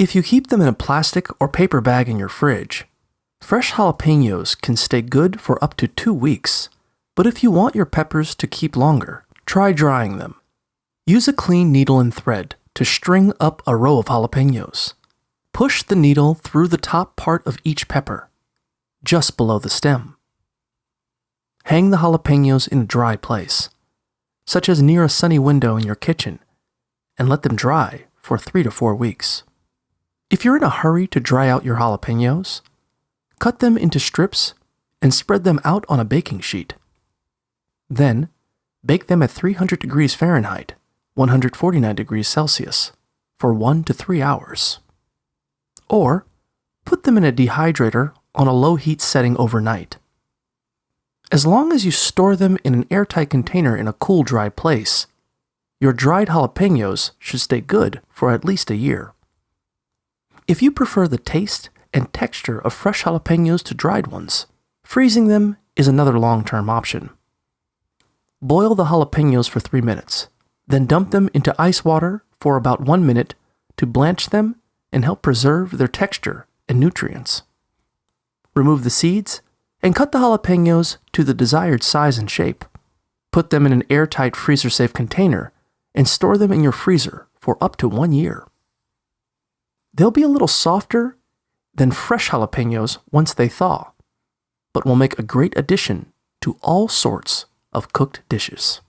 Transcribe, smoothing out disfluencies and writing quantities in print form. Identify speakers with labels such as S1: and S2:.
S1: If you keep them in a plastic or paper bag in your fridge, fresh jalapenos can stay good for up to 2 weeks. But if you want your peppers to keep longer, try drying them. Use a clean needle and thread to string up a row of jalapenos. Push the needle through the top part of each pepper, just below the stem. Hang the jalapenos in a dry place, such as near a sunny window in your kitchen, and let them dry for 3 to 4 weeks. If you're in a hurry to dry out your jalapenos, cut them into strips and spread them out on a baking sheet. Then, bake them at 300 degrees Fahrenheit, 149 degrees Celsius, for 1 to 3 hours. Or, put them in a dehydrator on a low heat setting overnight. As long as you store them in an airtight container in a cool, dry place, your dried jalapenos should stay good for at least a year. If you prefer the taste and texture of fresh jalapenos to dried ones, freezing them is another long-term option. Boil the jalapenos for 3 minutes, then dump them into ice water for about 1 minute to blanch them and help preserve their texture and nutrients. Remove the seeds and cut the jalapenos to the desired size and shape. Put them in an airtight freezer-safe container and store them in your freezer for up to 1 year. They'll be a little softer than fresh jalapenos once they thaw, but will make a great addition to all sorts of cooked dishes.